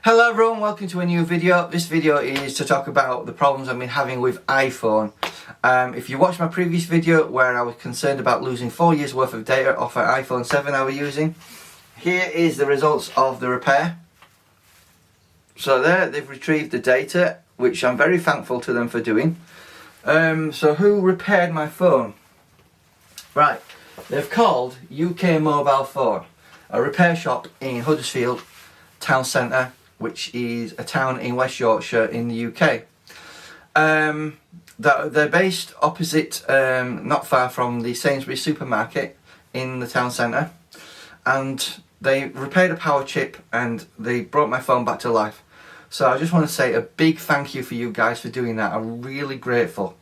Hello everyone, welcome to a new video. This video is to talk about the problems I've been having with iPhone. If you watched my previous video where I was concerned about losing 4 years worth of data off an iPhone 7 I was using, here is the results of the repair. So there, they've retrieved the data, which I'm very thankful to them for doing. So who repaired my phone? Right, they've called UK Mobile Phone, a repair shop in Huddersfield Town Centre, which is a town in West Yorkshire in the UK. They're based opposite, not far from the Sainsbury's supermarket in the town centre, and they repaired a power chip and they brought my phone back to life. So I just want to say a big thank you for you guys for doing that. I'm really grateful.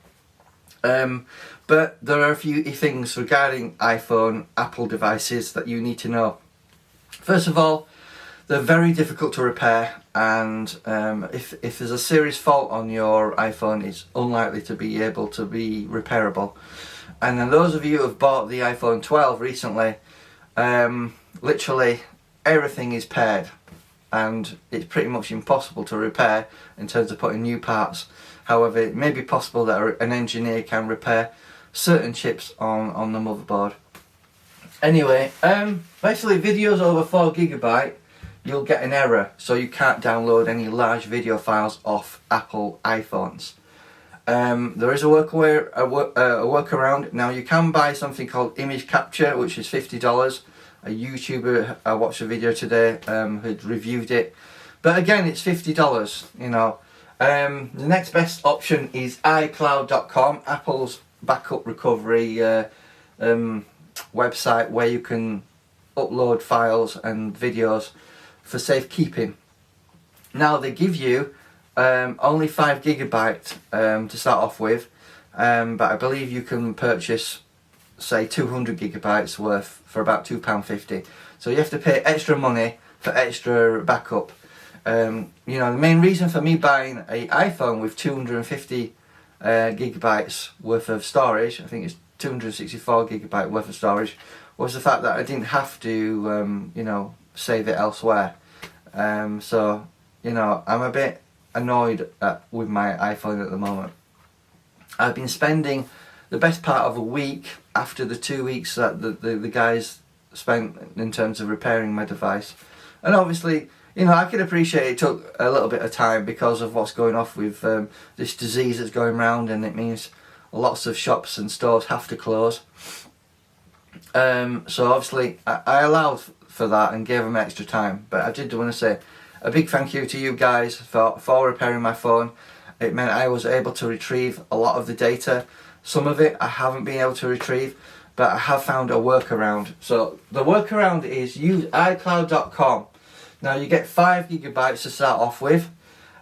But there are a few things regarding iPhone, Apple devices that you need to know. First of all, they're very difficult to repair, and if there's a serious fault on your iPhone, it's unlikely to be able to be repairable. And then those of you who have bought the iPhone 12 recently, literally everything is paired, and it's pretty much impossible to repair in terms of putting new parts. However, it may be possible that an engineer can repair certain chips on the motherboard. Anyway, basically videos over 4 GB, you'll get an error, so you can't download any large video files off Apple iPhones. There is a workaround. Now you can buy something called image capture, which is $50. A YouTuber I watched a video today had reviewed it, but again it's $50. You know, the next best option is iCloud.com, Apple's backup recovery website, where you can upload files and videos for safekeeping. Now they give you only 5 GB to start off with, but I believe you can purchase, say, 200 GB worth for about £2.50. So you have to pay extra money for extra backup. You know, the main reason for me buying an iPhone with 250 GB worth of storage, I think it's 264 GB worth of storage, was the fact that I didn't have to, you know, save it elsewhere. So, you know, I'm a bit annoyed with my iPhone at the moment. I've been spending the best part of a week after the 2 weeks that the guys spent in terms of repairing my device. And obviously, you know, I can appreciate it took a little bit of time because of what's going on with this disease that's going around, and it means lots of shops and stores have to close. So obviously I allowed for that and gave them extra time, but I did want to say a big thank you to you guys for repairing my phone. It meant I was able to retrieve a lot of the data. Some of it I haven't been able to retrieve, but I have found a workaround. So the workaround is use iCloud.com. Now you get 5 GB to start off with,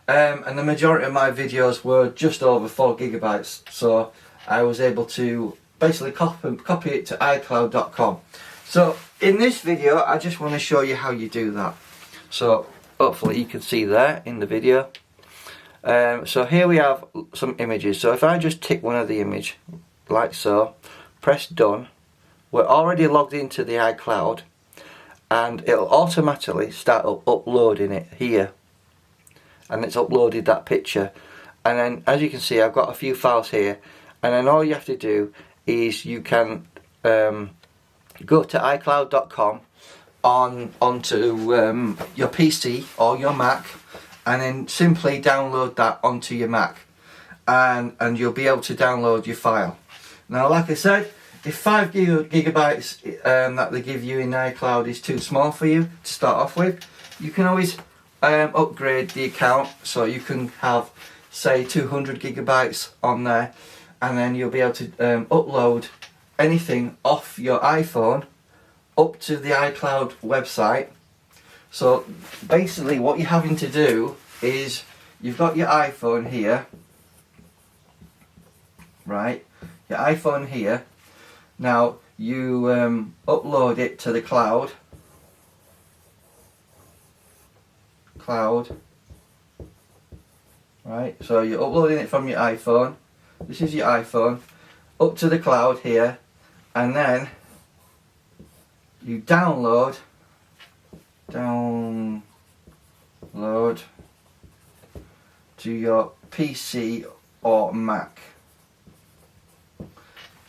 and the majority of my videos were just over 4 GB, so I was able to basically copy it to iCloud.com. So in this video I just want to show you how you do that. So hopefully you can see there in the video. So here we have some images. So if I just tick one of the image like so, press done, we're already logged into the iCloud, and it'll automatically start uploading it here, and it's uploaded that picture. And then as you can see, I've got a few files here, and then all you have to do is you can go to iCloud.com onto your PC or your Mac, and then simply download that onto your Mac, and you'll be able to download your file. Now, like I said, if 5 GB that they give you in iCloud is too small for you to start off with, you can always upgrade the account, so you can have, say, 200 GB on there, and then you'll be able to upload anything off your iPhone up to the iCloud website. So basically what you're having to do is, you've got your iPhone here, right, your iPhone here. Now you upload it to the cloud, right, so you're uploading it from your iPhone. This is your iPhone, up to the cloud here, and then you download upload to your PC or Mac.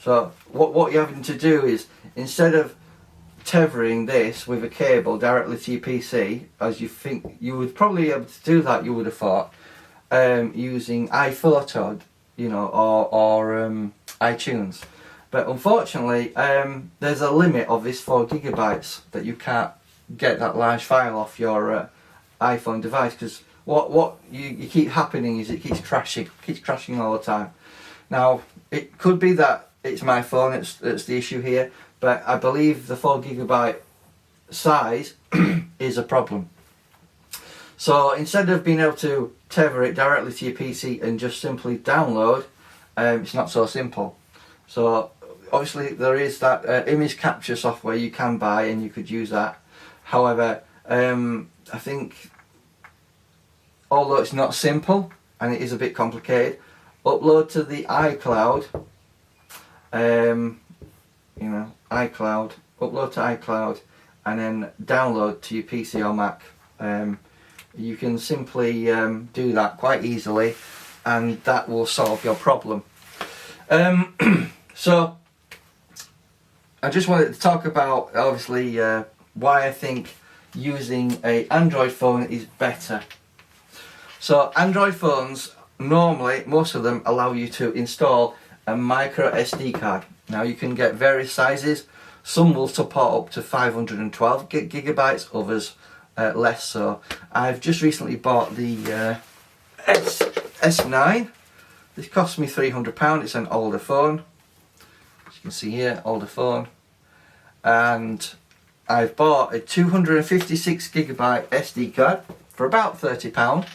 So what you're having to do is, instead of tethering this with a cable directly to your PC, as you think you would probably be able to do that, you would have thought, using iPhoto, you know, or iTunes. But unfortunately, there's a limit of this 4 gigabytes that you can't get that large file off your iPhone device, because what you keep happening is it keeps crashing all the time. Now, it could be that it's my phone that's the issue here, but I believe the 4 gigabyte size is a problem. So instead of being able to tether it directly to your PC and just simply download, it's not so simple. So obviously there is that image capture software you can buy, and you could use that. However, I think, although it's not simple and it is a bit complicated, upload to the iCloud, you know, iCloud, upload to iCloud, and then download to your PC or Mac. You can simply do that quite easily, and that will solve your problem. So I just wanted to talk about, obviously, why I think using an Android phone is better. So Android phones, normally, most of them allow you to install a micro SD card. Now you can get various sizes. Some will support up to 512 gigabytes, others less so. I've just recently bought the S9. This cost me £300. It's an older phone. As you can see here, older phone. And I've bought a 256 gigabyte SD card for about £30.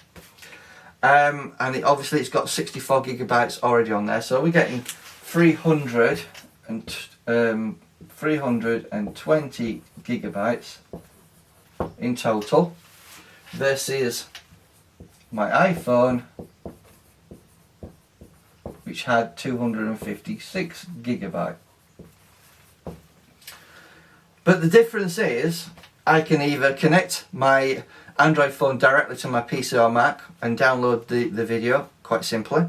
And obviously it's got 64 gigabytes already on there, so we're getting 320 gigabytes in total. This is my iPhone, which had 256 gigabyte. But the difference is, I can either connect my Android phone directly to my PC or Mac and download the video quite simply,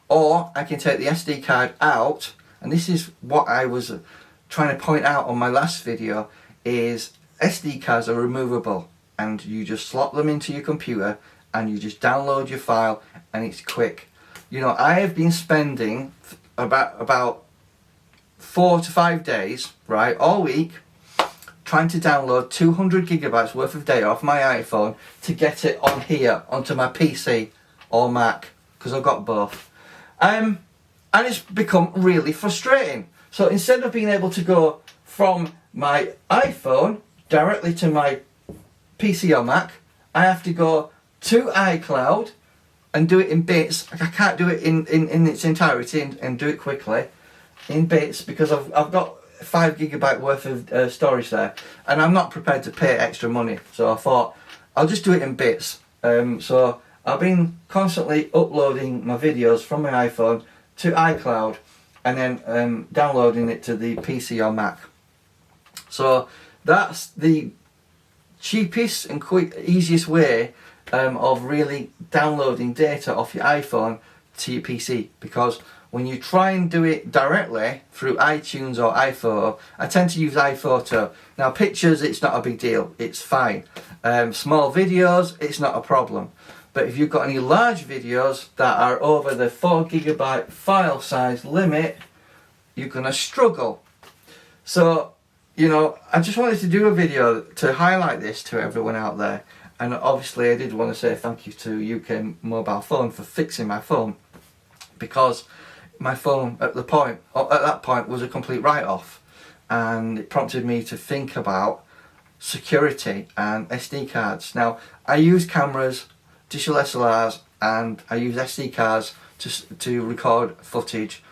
or I can take the SD card out, and this is what I was trying to point out on my last video, is SD cards are removable, and you just slot them into your computer and you just download your file, and it's quick. You know, I have been spending about 4 to 5 days, right, all week, trying to download 200 gigabytes worth of data off my iPhone to get it on here, onto my PC or Mac, because I've got both. And it's become really frustrating. So instead of being able to go from my iPhone directly to my PC or Mac, I have to go to iCloud and do it in bits. I can't do it in its entirety and do it quickly in bits, because I've got 5 gigabyte worth of storage there, and I'm not prepared to pay extra money, so I thought I'll just do it in bits. So I've been constantly uploading my videos from my iPhone to iCloud, and then downloading it to the PC or Mac. So that's the cheapest and easiest way of really downloading data off your iPhone to your PC, because when you try and do it directly through iTunes or iPhoto, I tend to use iPhoto. Now pictures, it's not a big deal, it's fine. Small videos, it's not a problem. But if you've got any large videos that are over the 4 gigabyte file size limit, you're going to struggle. So, you know, I just wanted to do a video to highlight this to everyone out there. And obviously I did want to say thank you to UK Mobile Phone for fixing my phone, because my phone at that point was a complete write-off, and it prompted me to think about security and SD cards. Now I use cameras, digital SLRs, and I use SD cards to record footage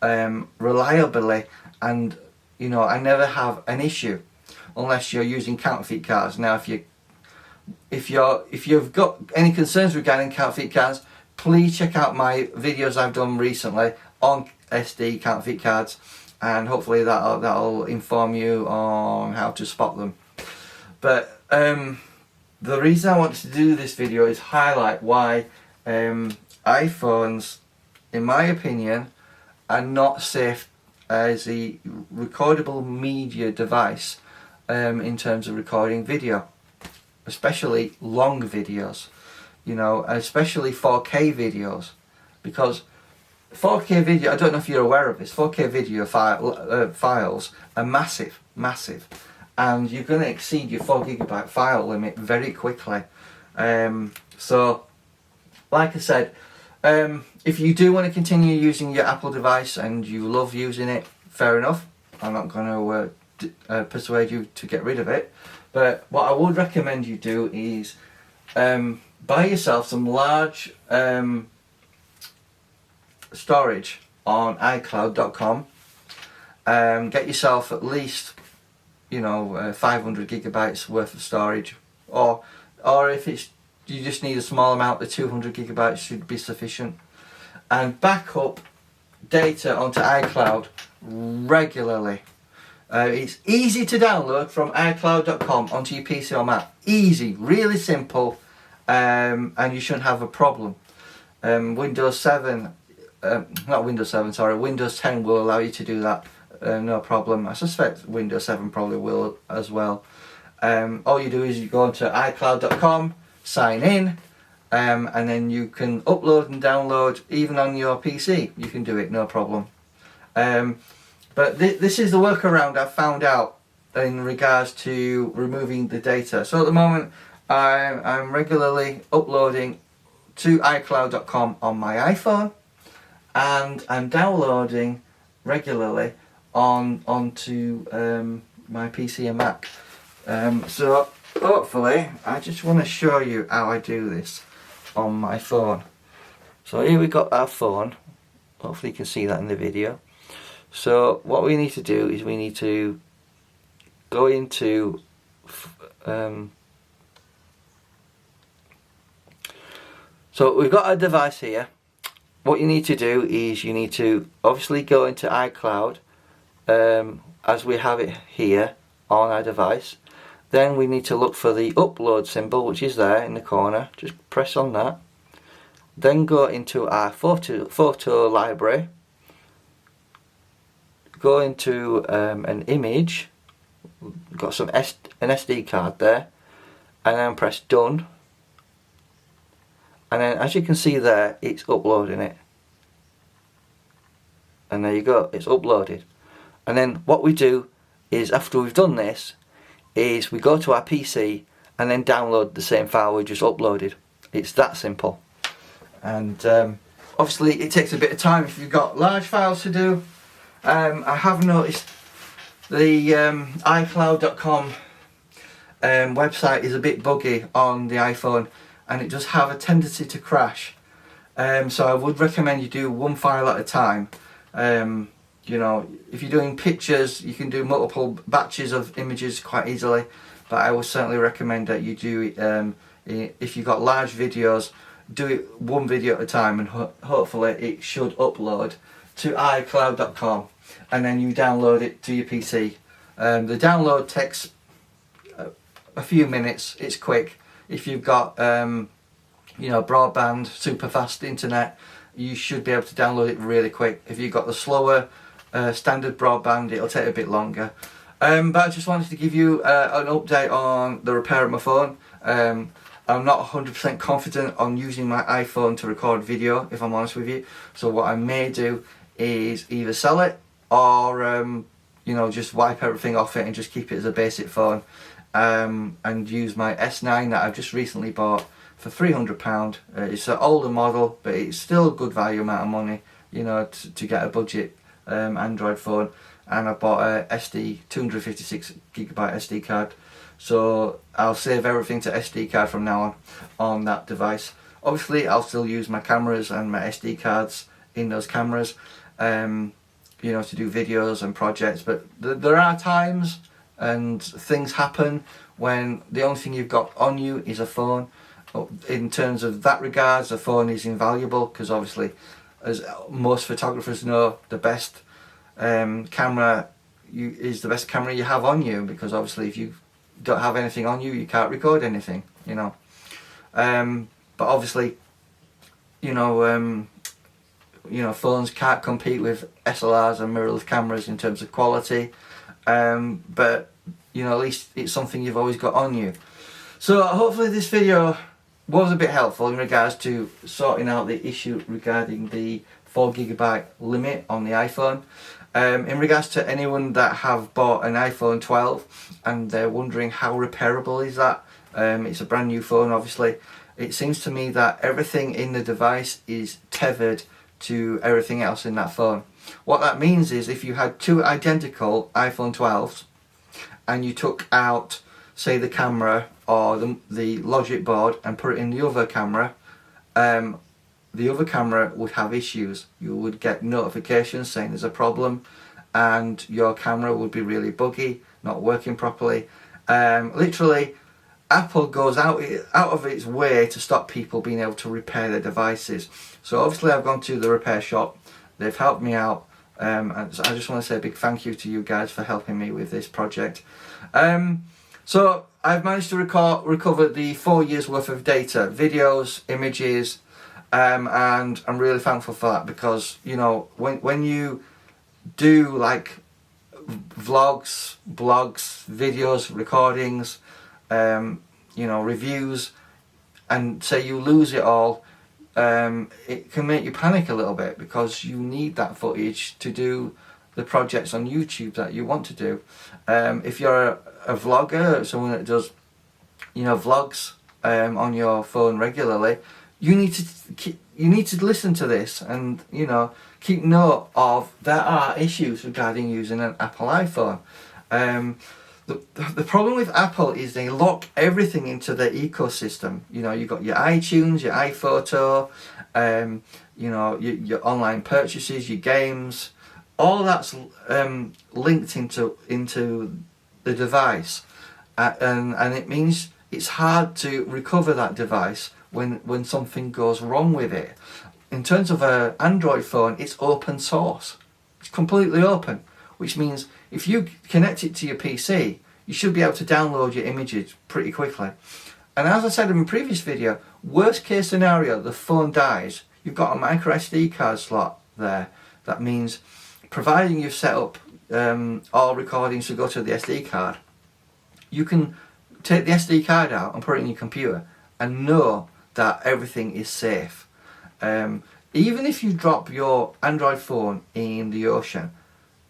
reliably, and you know, I never have an issue unless you're using counterfeit cards. Now if you've got any concerns regarding counterfeit cards, please check out my videos I've done recently on SD counterfeit cards, and hopefully that'll inform you on how to spot them. But the reason I wanted to do this video is highlight why iPhones, in my opinion, are not safe as a recordable media device in terms of recording video, especially long videos, you know, especially 4K videos, because 4K video, I don't know if you're aware of this, 4K video files are massive, and you're going to exceed your 4GB file limit very quickly. So, like I said, if you do want to continue using your Apple device and you love using it, fair enough. I'm not going to persuade you to get rid of it. But what I would recommend you do is buy yourself some large storage on iCloud.com. Get yourself at least, you know, 500GB worth of storage, or if it's you just need a small amount, the 200GB should be sufficient. And back up data onto iCloud regularly. It's easy to download from iCloud.com onto your PC or Mac. Easy, really simple, and you shouldn't have a problem. Windows 7, not Windows 7, sorry, Windows 10 will allow you to do that, no problem. I suspect Windows 7 probably will as well. All you do is you go onto iCloud.com, sign in, and then you can upload and download even on your PC. You can do it, no problem. But this is the workaround I've found out in regards to removing the data. So at the moment, I'm regularly uploading to iCloud.com on my iPhone, and I'm downloading regularly onto my PC and Mac. So hopefully, I just want to show you how I do this on my phone. So here we got our phone. Hopefully you can see that in the video. So what we need to do is we need to go into so we've got our device here. What you need to do is you need to obviously go into iCloud as we have it here on our device. Then we need to look for the upload symbol, which is there in the corner. Just press on that. Then go into our photo library. Go into an image. Got an SD card there, and then press done. And then, as you can see there, it's uploading it. And there you go, it's uploaded. And then what we do is, after we've done this, is we go to our PC and then download the same file we just uploaded. It's that simple. And obviously it takes a bit of time if you've got large files to do. I have noticed the iCloud.com website is a bit buggy on the iPhone, and it does have a tendency to crash. So I would recommend you do one file at a time. You know, if you're doing pictures, you can do multiple batches of images quite easily, but I would certainly recommend that you do it, if you've got large videos, do it one video at a time, and hopefully it should upload to iCloud.com, and then you download it to your PC. The download takes a few minutes, it's quick. If you've got you know, broadband, super fast internet, you should be able to download it really quick. If you've got the slower standard broadband, it'll take a bit longer. But I just wanted to give you an update on the repair of my phone. I'm not 100% confident on using my iPhone to record video, if I'm honest with you. So what I may do is either sell it, or you know, just wipe everything off it and just keep it as a basic phone, and use my S9 that I've just recently bought for £300. It's an older model, but it's still a good value amount of money, you know, to get a budget Android phone. And I bought a 256GB SD card, so I'll save everything to SD card from now on that device. Obviously I'll still use my cameras and my SD cards in those cameras, you know, to do videos and projects, but there are times and things happen when the only thing you've got on you is a phone. In terms of that regards, a phone is invaluable, because obviously, as most photographers know, the best camera is the best camera you have on you, because obviously if you don't have anything on you, you can't record anything. you know. But obviously, you know, phones can't compete with SLRs and mirrorless cameras in terms of quality. But you know, at least it's something you've always got on you. So hopefully this video was a bit helpful in regards to sorting out the issue regarding the 4GB limit on the iPhone. In regards to anyone that have bought an iPhone 12 and they're wondering how repairable is that, it's a brand new phone obviously. It seems to me that everything in the device is tethered to everything else in that phone. What that means is if you had two identical iPhone 12s and you took out, say, the camera or the logic board and put it in the other camera, the other camera would have issues. You would get notifications saying there's a problem and your camera would be really buggy, not working properly. Literally, Apple goes out of its way to stop people being able to repair their devices. So obviously I've gone to the repair shop, they've helped me out, and so I just want to say a big thank you to you guys for helping me with this project. So I've managed to recover the 4 years worth of data, videos, images, and I'm really thankful for that, because you know, when you do like vlogs, blogs, videos, recordings, you know, reviews, and say you lose it all, it can make you panic a little bit, because you need that footage to do the projects on YouTube that you want to do. If you're a vlogger, someone that does, you know, vlogs on your phone regularly, you need to listen to this and, you know, keep note of there are issues regarding using an Apple iPhone. The problem with Apple is they lock everything into their ecosystem. You know, you've got your iTunes, your iPhoto, you know, your online purchases, your games, all that's linked into the device, and it means it's hard to recover that device when something goes wrong with it. In terms of an Android phone, it's open source. It's completely open, which means if you connect it to your PC, you should be able to download your images pretty quickly. And as I said in my previous video, worst case scenario, the phone dies, you've got a micro SD card slot there. That means, providing you've set up all recordings to go to the SD card, you can take the SD card out and put it in your computer and know that everything is safe. Even if you drop your Android phone in the ocean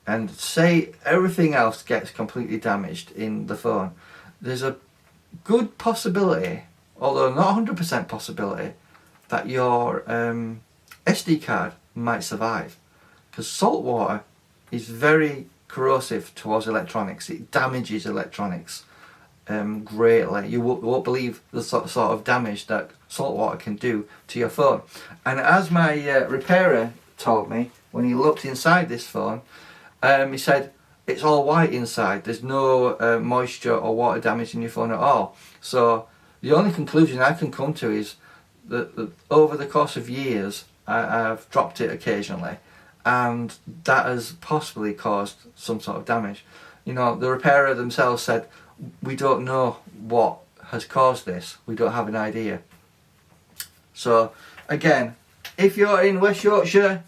and say everything else gets completely damaged in the phone, there's a good possibility, although not 100% possibility, that your SD card might survive, because salt water is very corrosive towards electronics. It damages electronics greatly. You won't believe the sort of damage that salt water can do to your phone. And as my repairer told me when he looked inside this phone, he said it's all white inside. There's no moisture or water damage in your phone at all. So the only conclusion I can come to is that over the course of years I've dropped it occasionally, and that has possibly caused some sort of damage. You know, the repairer themselves said, we don't know what has caused this. We don't have an idea. So again, if you're in West Yorkshire,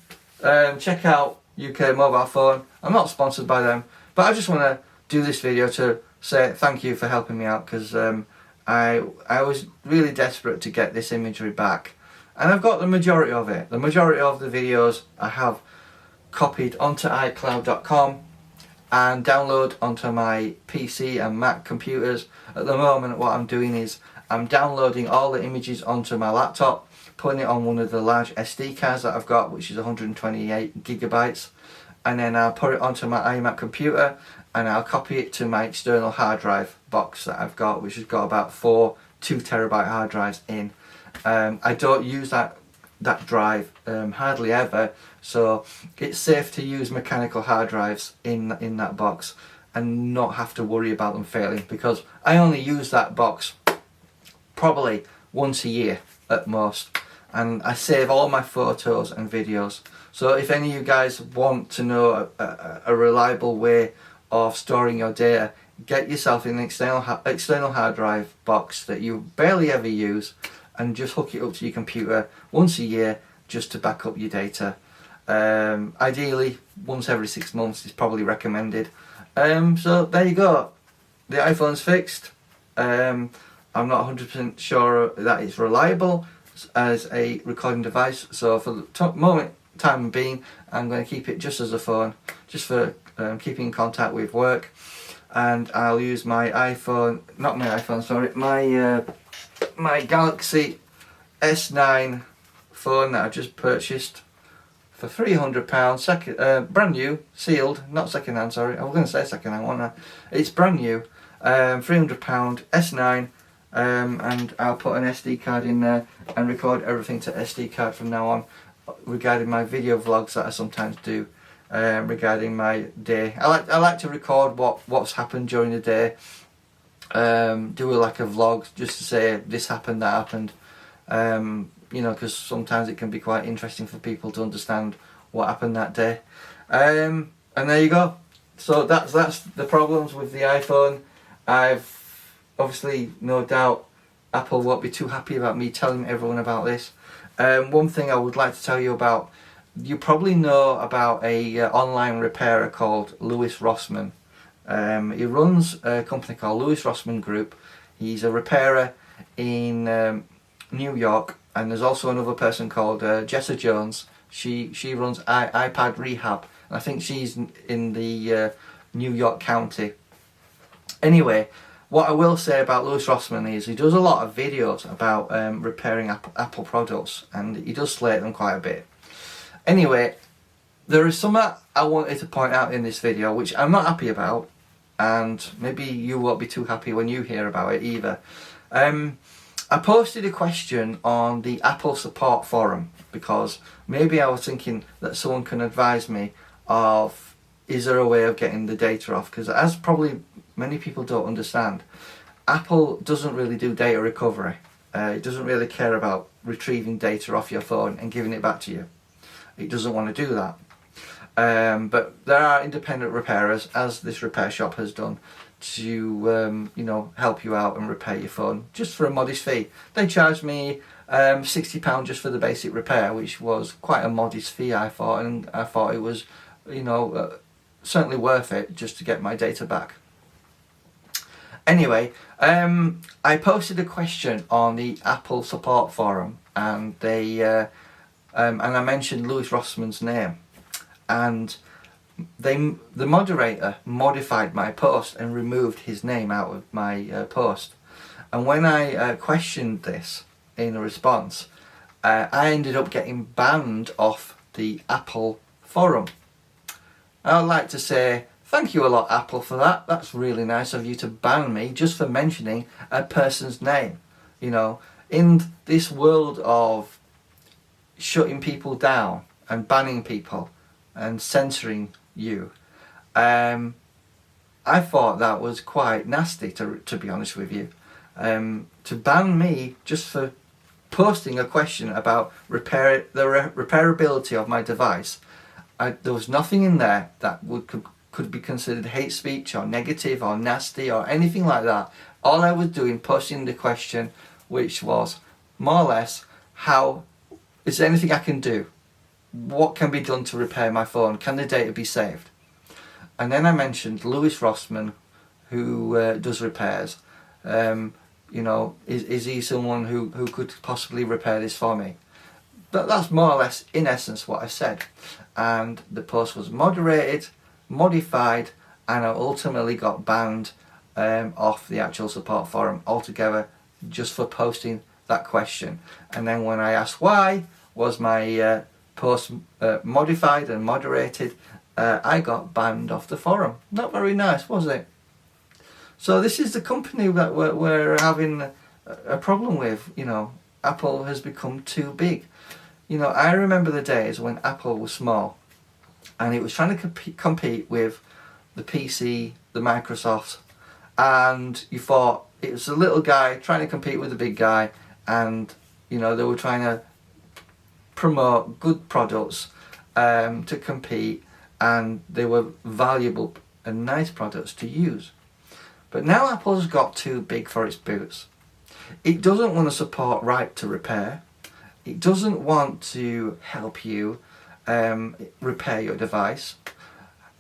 check out UK Mobile Phone. I'm not sponsored by them, but I just want to do this video to say thank you for helping me out, because I was really desperate to get this imagery back, and I've got the majority of it. The majority of the videos I have copied onto iCloud.com and download onto my PC and Mac computers. At the moment, what I'm doing is I'm downloading all the images onto my laptop, putting it on one of the large SD cards that I've got, which is 128 gigabytes, and then I'll put it onto my iMac computer and I'll copy it to my external hard drive box that I've got, which has got about 4 2TB hard drives in. I don't use that drive hardly ever, so it's safe to use mechanical hard drives in that box and not have to worry about them failing, because I only use that box probably once a year at most, and I save all my photos and videos. So if any of you guys want to know a reliable way of storing your data get yourself an external hard drive box that you barely ever use, and just hook it up to your computer once a year just to back up your data. Ideally, once every 6 months is probably recommended. So there you go. The iPhone's fixed. I'm not 100% sure that it's reliable as a recording device, so for the time being, I'm going to keep it just as a phone, just for keeping in contact with work. And I'll use my iPhone, not my iPhone, sorry, my Galaxy S9 phone that I just purchased for £300, brand new, sealed, not second hand, sorry, I was going to say second hand, wasn't I? It's brand new, £300, S9, and I'll put an SD card in there and record everything to SD card from now on regarding my video vlogs that I sometimes do. Regarding my day, I like to record what's happened during the day. Do like a vlog just to say this happened, that happened. You know, because sometimes it can be quite interesting for people to understand what happened that day. And there you go. So that's the problems with the iPhone. I've obviously no doubt Apple won't be too happy about me telling everyone about this. One thing I would like to tell you about. You probably know about a online repairer called Louis Rossmann. He runs a company called Louis Rossmann Group. He's a repairer in New York, and there's also another person called Jessa Jones. She runs iPad Rehab, and I think she's in the New York County. Anyway, what I will say about Louis Rossmann is he does a lot of videos about repairing Apple products, and he does slate them quite a bit. Anyway, there is something I wanted to point out in this video which I'm not happy about, and maybe you won't be too happy when you hear about it either. I posted a question on the Apple support forum because maybe I was thinking that someone can advise me of, is there a way of getting the data off? Because as probably many people don't understand, Apple doesn't really do data recovery. It doesn't really care about retrieving data off your phone and giving it back to you. It doesn't want to do that. But there are independent repairers, as this repair shop has done, to you know, help you out and repair your phone just for a modest fee. They charged me £60 just for the basic repair, which was quite a modest fee, I thought, and I thought it was, you know, certainly worth it just to get my data back. Anyway, I posted a question on the Apple support forum, and they and I mentioned Louis Rossmann's name, and the moderator modified my post and removed his name out of my post. And when I questioned this in a response, I ended up getting banned off the Apple forum. I'd like to say thank you a lot, Apple, for that. That's really nice of you to ban me just for mentioning a person's name. You know, in this world of shutting people down and banning people and censoring you, I thought that was quite nasty, to be honest with you. To ban me just for posting a question about the repairability of my device. There was nothing in there that could be considered hate speech or negative or nasty or anything like that. All I was doing, posting the question, which was more or less, is there anything I can do? What can be done to repair my phone? Can the data be saved? And then I mentioned Louis Rossmann, who does repairs. You know, is he someone who could possibly repair this for me? But that's more or less, in essence, what I said. And the post was moderated, modified, and I ultimately got banned off the actual support forum altogether just for posting that question. And then when I asked why was my post modified and moderated, I got banned off the forum. Not very nice, was it? So this is the company that we're having a problem with. You know, Apple has become too big. You know, I remember the days when Apple was small and it was trying to compete with the PC, the Microsoft, and you thought it was a little guy trying to compete with the big guy, and you know, they were trying to promote good products to compete, and they were valuable and nice products to use. But now Apple's got too big for its boots. It doesn't want to support right to repair. It doesn't want to help you repair your device,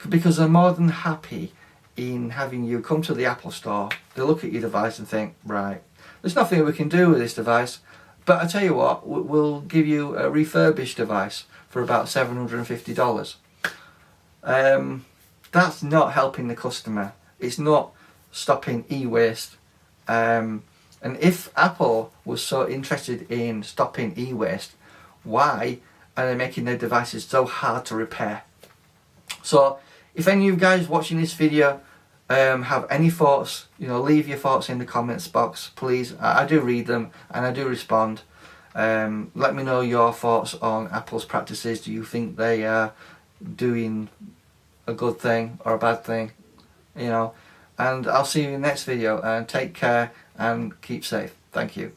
because they're more than happy in having you come to the Apple store. They look at your device and think, right, there's nothing we can do with this device, but I tell you what, we'll give you a refurbished device for about $750. That's not helping the customer. It's not stopping e-waste. And if Apple was so interested in stopping e-waste, why are they making their devices so hard to repair? So if any of you guys watching this video have any thoughts, leave your thoughts in the comments box, please. I do read them and I do respond. Let me know your thoughts on Apple's practices. Do you think they are doing a good thing or a bad thing? And I'll see you in the next video, and take care and keep safe. Thank you.